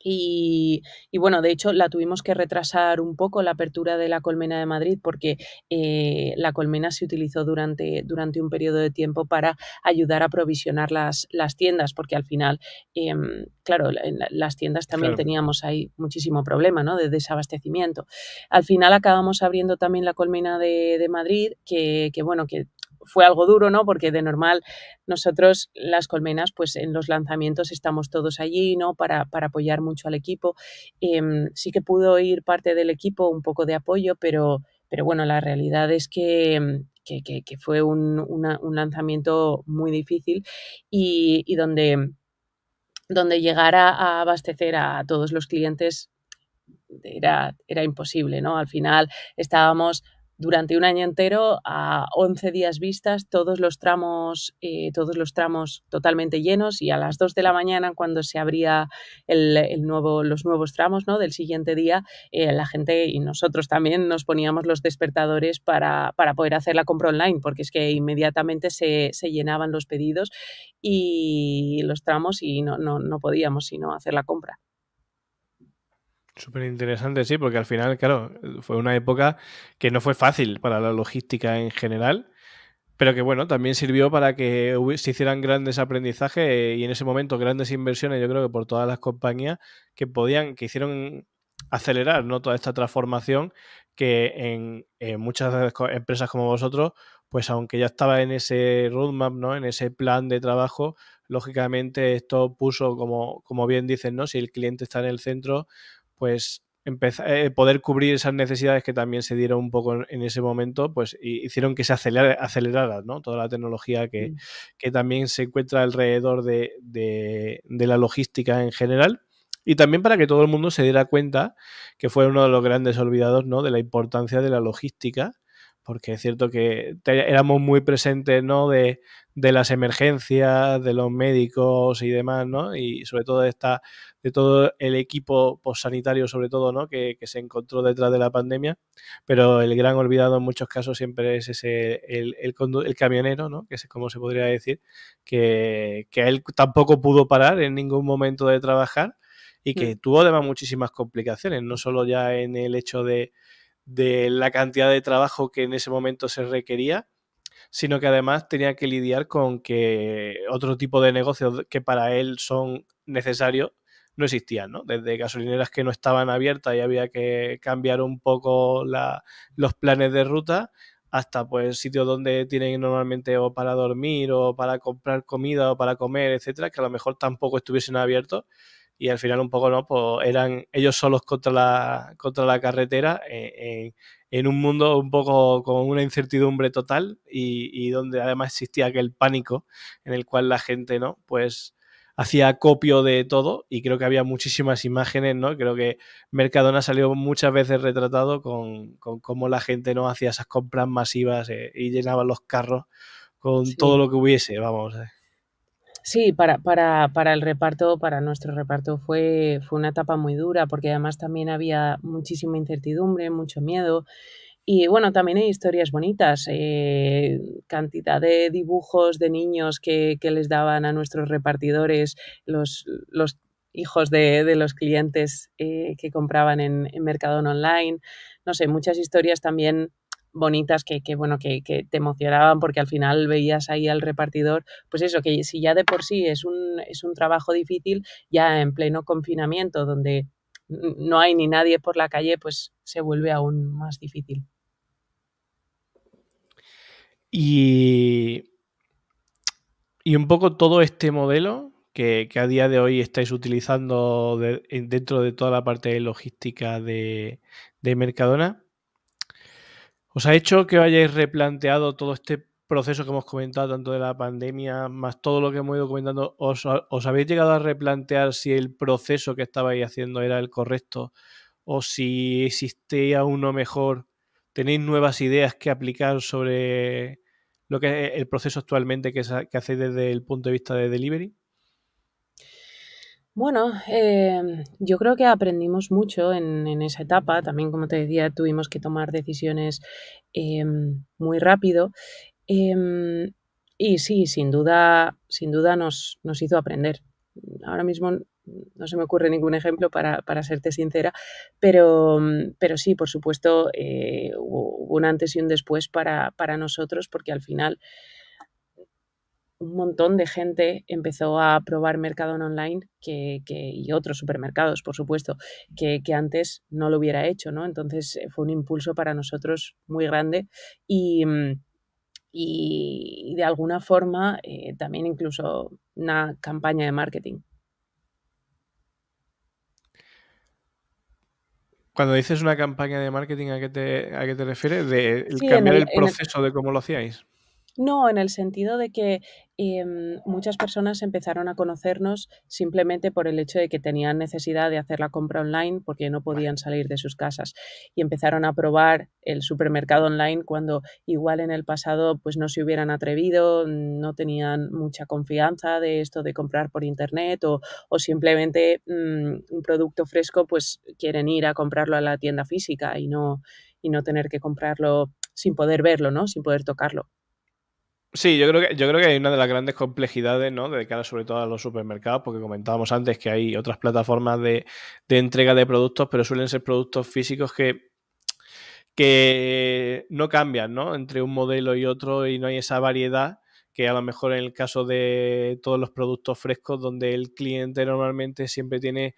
Y bueno, de hecho, la tuvimos que retrasar un poco la apertura de la colmena de Madrid porque la colmena se utilizó durante un periodo de tiempo para ayudar a provisionar las tiendas, porque al final, claro, en las tiendas también teníamos ahí muchísimo problema, ¿no? De desabastecimiento. Al final acabamos abriendo también la colmena de Madrid, que bueno, que fue algo duro, ¿no? Porque de normal nosotros las colmenas, pues en los lanzamientos estamos todos allí, ¿no? Para apoyar mucho al equipo. Sí que pudo ir parte del equipo, un poco de apoyo, pero bueno, la realidad es que fue un lanzamiento muy difícil y donde llegar a abastecer a todos los clientes era imposible, ¿no? Al final estábamos durante un año entero a 11 días vistas, todos los tramos totalmente llenos, y a las 2 de la mañana, cuando se abría los nuevos tramos, ¿no? Del siguiente día, la gente y nosotros también nos poníamos los despertadores para poder hacer la compra online, porque es que inmediatamente se llenaban los pedidos y los tramos y no podíamos sino hacer la compra. Súper interesante, sí, porque al final, claro, fue una época que no fue fácil para la logística en general, pero que bueno, también sirvió para que se hicieran grandes aprendizajes y en ese momento grandes inversiones, yo creo que por todas las compañías que hicieron acelerar, ¿no? Toda esta transformación que en muchas empresas como vosotros, pues aunque ya estaba en ese roadmap, ¿no? En ese plan de trabajo, lógicamente esto puso, como bien dicen, ¿no? Si el cliente está en el centro, pues poder cubrir esas necesidades que también se dieron un poco en ese momento, pues hicieron que se acelerara, ¿no? Toda la tecnología que también se encuentra alrededor de la logística en general. Y también para que todo el mundo se diera cuenta que fue uno de los grandes olvidados, ¿no? De la importancia de la logística, porque es cierto que éramos muy presentes, ¿no? de las emergencias, de los médicos y demás, ¿no? Y sobre todo de todo el equipo postsanitario, sobre todo, ¿no? Que se encontró detrás de la pandemia, pero el gran olvidado en muchos casos siempre es el camionero, ¿no? Que es como se podría decir, que él tampoco pudo parar en ningún momento de trabajar y que tuvo además muchísimas complicaciones, no solo ya en el hecho de la cantidad de trabajo que en ese momento se requería, sino que además tenía que lidiar con que otro tipo de negocios que para él son necesarios no existían, ¿no? Desde gasolineras que no estaban abiertas y había que cambiar un poco los planes de ruta, hasta pues sitios donde tienen normalmente o para dormir o para comprar comida o para comer, etcétera, que a lo mejor tampoco estuviesen abiertos. Y al final un poco, ¿no? Pues eran ellos solos contra la carretera en un mundo un poco con una incertidumbre total y donde además existía aquel pánico en el cual la gente, ¿no? Pues hacía acopio de todo y creo que había muchísimas imágenes, ¿no? Creo que Mercadona salió muchas veces retratado con cómo la gente, ¿no? Hacía esas compras masivas y llenaba los carros con todo lo que hubiese, vamos. Sí, para el reparto, para nuestro reparto fue una etapa muy dura, porque además también había muchísima incertidumbre, mucho miedo. Y bueno, también hay historias bonitas, cantidad de dibujos de niños que les daban a nuestros repartidores los hijos de los clientes que compraban en Mercadona Online. No sé, muchas historias también bonitas bueno, que te emocionaban porque al final veías ahí al repartidor, pues eso, que si ya de por sí es un trabajo difícil, ya en pleno confinamiento donde no hay ni nadie por la calle, pues se vuelve aún más difícil. Y un poco todo este modelo que a día de hoy estáis utilizando dentro de toda la parte de logística de Mercadona, ¿os ha hecho que hayáis replanteado todo este proceso que hemos comentado, tanto de la pandemia, más todo lo que hemos ido comentando? ¿Os habéis llegado a replantear si el proceso que estabais haciendo era el correcto o si existía uno mejor? ¿Tenéis nuevas ideas que aplicar sobre lo que es el proceso actualmente que hacéis desde el punto de vista de delivery? Bueno, yo creo que aprendimos mucho en esa etapa. También, como te decía, tuvimos que tomar decisiones muy rápido. Em, y sí, sin duda nos hizo aprender. Ahora mismo no se me ocurre ningún ejemplo para serte sincera, pero sí, por supuesto, hubo un antes y un después para nosotros, porque al final un montón de gente empezó a probar Mercadona Online y otros supermercados, por supuesto, que antes no lo hubiera hecho, ¿no? Entonces fue un impulso para nosotros muy grande y de alguna forma también incluso una campaña de marketing. Cuando dices una campaña de marketing, ¿a qué te refieres? ¿De Sí, cambiar el proceso de cómo lo hacíais? No, en el sentido de que muchas personas empezaron a conocernos simplemente por el hecho de que tenían necesidad de hacer la compra online porque no podían salir de sus casas y empezaron a probar el supermercado online cuando igual en el pasado pues no se hubieran atrevido, no tenían mucha confianza de esto de comprar por internet o simplemente un producto fresco pues quieren ir a comprarlo a la tienda física y no tener que comprarlo sin poder verlo, ¿no? Sin poder tocarlo. Sí, yo creo que hay una de las grandes complejidades, ¿no? De cara sobre todo a los supermercados, porque comentábamos antes que hay otras plataformas de entrega de productos, pero suelen ser productos físicos que no cambian, ¿no? Entre un modelo y otro y no hay esa variedad que a lo mejor en el caso de todos los productos frescos, donde el cliente normalmente siempre tiene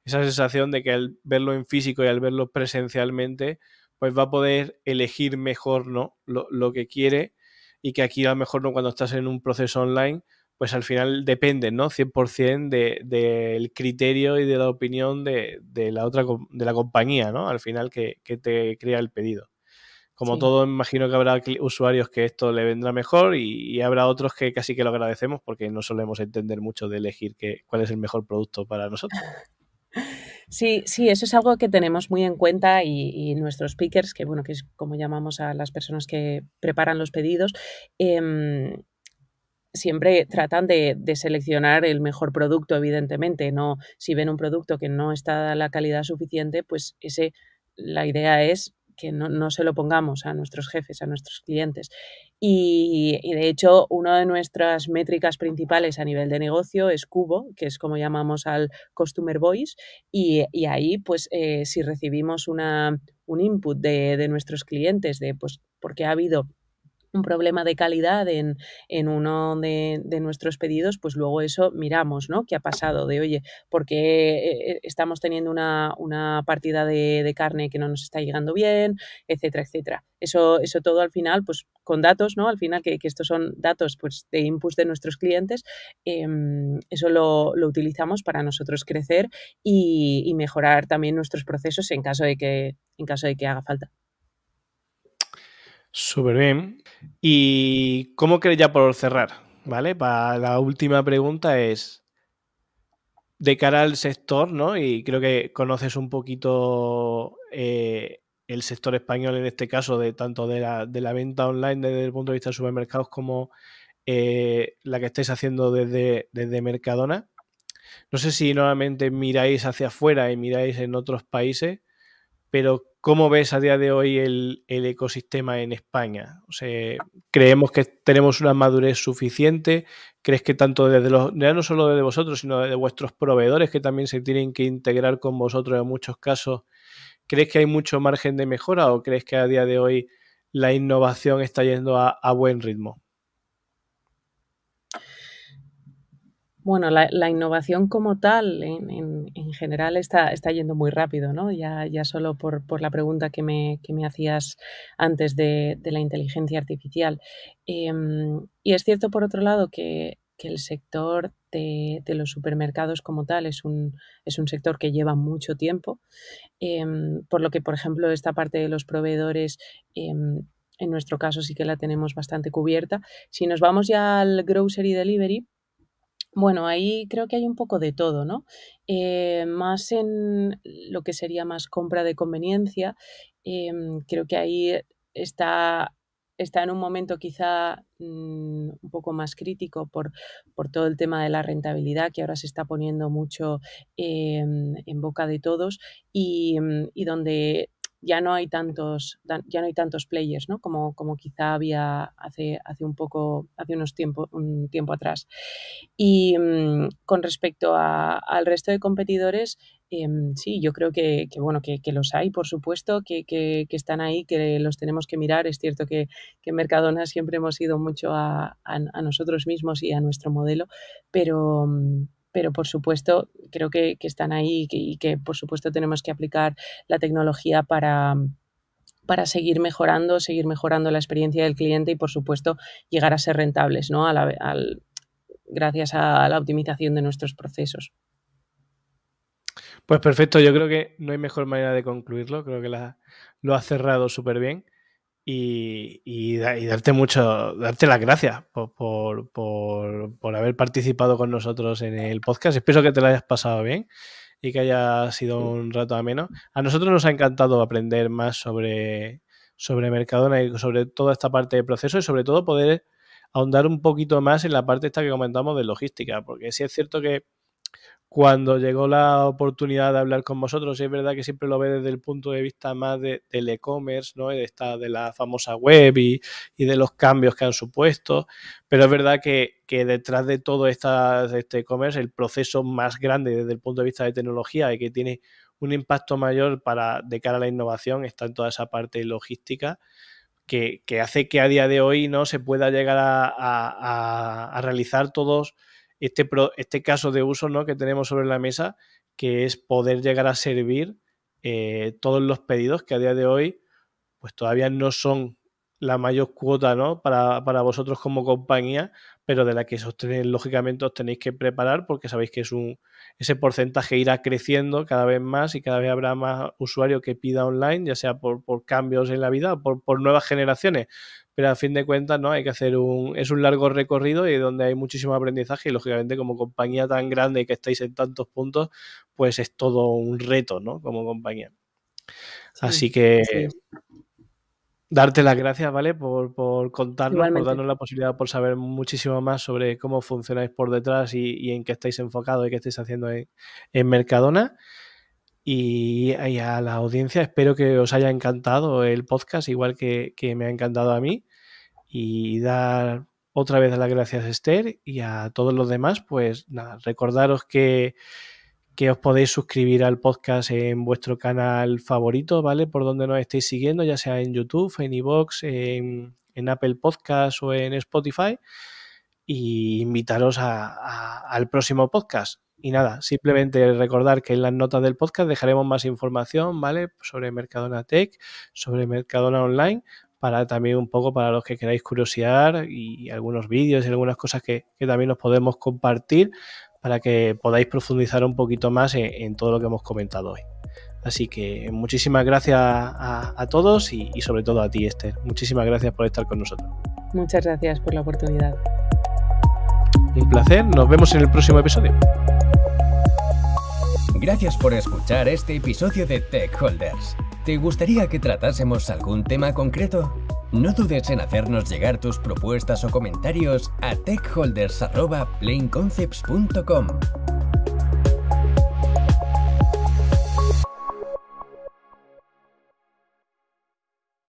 esa sensación de que al verlo en físico y al verlo presencialmente, pues va a poder elegir mejor, ¿no? Lo que quiere y que aquí a lo mejor no, cuando estás en un proceso online, pues al final depende, ¿no? 100% del criterio y de la opinión de la compañía, ¿no? Al final que te crea el pedido. Como Sí. todo, imagino que habrá usuarios que esto le vendrá mejor y habrá otros que casi que lo agradecemos porque no solemos entender mucho de elegir cuál es el mejor producto para nosotros. Sí, sí, eso es algo que tenemos muy en cuenta y nuestros pickers, que bueno, que es como llamamos a las personas que preparan los pedidos, em, siempre tratan de seleccionar el mejor producto, evidentemente, no si ven un producto que no está a la calidad suficiente, pues ese la idea es que no se lo pongamos a nuestros jefes, a nuestros clientes. Y de hecho, una de nuestras métricas principales a nivel de negocio es Cubo, que es como llamamos al Customer Voice, y ahí, pues, si recibimos un input de nuestros clientes de, pues, porque ha habido un problema de calidad en uno de nuestros pedidos, pues luego eso miramos, ¿no? ¿Qué ha pasado? De, oye, ¿por qué estamos teniendo una partida de carne que no nos está llegando bien? Etcétera, etcétera. Eso todo al final, pues con datos, ¿no? Al final, que estos son datos pues, de inputs de nuestros clientes, eso lo utilizamos para nosotros crecer y mejorar también nuestros procesos en caso de que haga falta. Súper bien. ¿Y cómo crees, ya por cerrar, ¿vale? Para la última pregunta es, de cara al sector, ¿no? Y creo que conoces un poquito el sector español en este caso, de tanto de la venta online desde el punto de vista de supermercados como la que estáis haciendo desde Mercadona. No sé si nuevamente miráis hacia afuera y miráis en otros países, pero ¿cómo ves a día de hoy el ecosistema en España? O sea, ¿creemos que tenemos una madurez suficiente? ¿Crees que tanto desde ya no solo desde vosotros, sino desde vuestros proveedores que también se tienen que integrar con vosotros en muchos casos? ¿Crees que hay mucho margen de mejora o crees que a día de hoy la innovación está yendo a buen ritmo? Bueno, la innovación como tal, en general, está yendo muy rápido, ¿no? Ya solo por la pregunta que me hacías antes de la inteligencia artificial. Y es cierto, por otro lado, que el sector de los supermercados como tal es un sector que lleva mucho tiempo, por lo que, por ejemplo, esta parte de los proveedores, en nuestro caso sí que la tenemos bastante cubierta. Si nos vamos ya al grocery delivery, bueno, ahí creo que hay un poco de todo, ¿no? Más en lo que sería más compra de conveniencia, creo que ahí está está en un momento quizá, un poco más crítico por todo el tema de la rentabilidad, que ahora se está poniendo mucho, en boca de todos y donde ya no hay tantos players, ¿no? Como quizá había hace un tiempo atrás. Y con respecto al resto de competidores, sí, yo creo bueno, que los hay, por supuesto, que están ahí, que los tenemos que mirar. Es cierto que en Mercadona siempre hemos ido mucho a nosotros mismos y a nuestro modelo, pero por supuesto creo que están ahí y que por supuesto tenemos que aplicar la tecnología para seguir mejorando la experiencia del cliente y, por supuesto, llegar a ser rentables, ¿no? Gracias a la optimización de nuestros procesos. Pues perfecto, yo creo que no hay mejor manera de concluirlo, creo que lo has cerrado súper bien y darte las gracias por haber participado con nosotros en el podcast. Espero que te lo hayas pasado bien y que haya sido un rato ameno. A nosotros nos ha encantado aprender más sobre Mercadona y sobre toda esta parte de proceso y sobre todo poder ahondar un poquito más en la parte esta que comentamos de logística, porque sí es cierto que cuando llegó la oportunidad de hablar con vosotros, es verdad que siempre lo ve desde el punto de vista más del e-commerce, ¿no? De la famosa web y de los cambios que han supuesto, pero es verdad que detrás de todo este e-commerce, el proceso más grande desde el punto de vista de tecnología y que tiene un impacto mayor de cara a la innovación está en toda esa parte logística que hace que a día de hoy no se pueda llegar a realizar todos este caso de uso, ¿no?, que tenemos sobre la mesa, que es poder llegar a servir todos los pedidos que a día de hoy pues todavía no son la mayor cuota, ¿no?, para vosotros como compañía, pero de la que lógicamente os tenéis que preparar porque sabéis que ese porcentaje irá creciendo cada vez más y cada vez habrá más usuario que pida online, ya sea por cambios en la vida o por nuevas generaciones. Pero a fin de cuentas, ¿no? Hay que hacer es un largo recorrido y donde hay muchísimo aprendizaje y lógicamente como compañía tan grande que estáis en tantos puntos, pues es todo un reto, ¿no? Como compañía. Sí, así que sí. Darte las gracias, ¿vale? Por contarnos, igualmente, por darnos la posibilidad, por saber muchísimo más sobre cómo funcionáis por detrás y en qué estáis enfocados y qué estáis haciendo en Mercadona. Y a la audiencia espero que os haya encantado el podcast, igual que me ha encantado a mí. Y dar otra vez las gracias a Esther y a todos los demás. Pues nada, recordaros que os podéis suscribir al podcast en vuestro canal favorito, ¿vale? Por donde nos estéis siguiendo, ya sea en YouTube, en iVoox, en Apple Podcast o en Spotify. Y invitaros al próximo podcast. Y nada, simplemente recordar que en las notas del podcast dejaremos más información, ¿vale? Sobre Mercadona Tech, sobre Mercadona Online, para también un poco para los que queráis curiosear y algunos vídeos y algunas cosas que también os podemos compartir para que podáis profundizar un poquito más en todo lo que hemos comentado hoy. Así que muchísimas gracias a todos y sobre todo a ti, Esther. Muchísimas gracias por estar con nosotros. Muchas gracias por la oportunidad. Un placer, nos vemos en el próximo episodio. Gracias por escuchar este episodio de Tech Holders. ¿Te gustaría que tratásemos algún tema concreto? No dudes en hacernos llegar tus propuestas o comentarios a techholders@planeconcepts.com.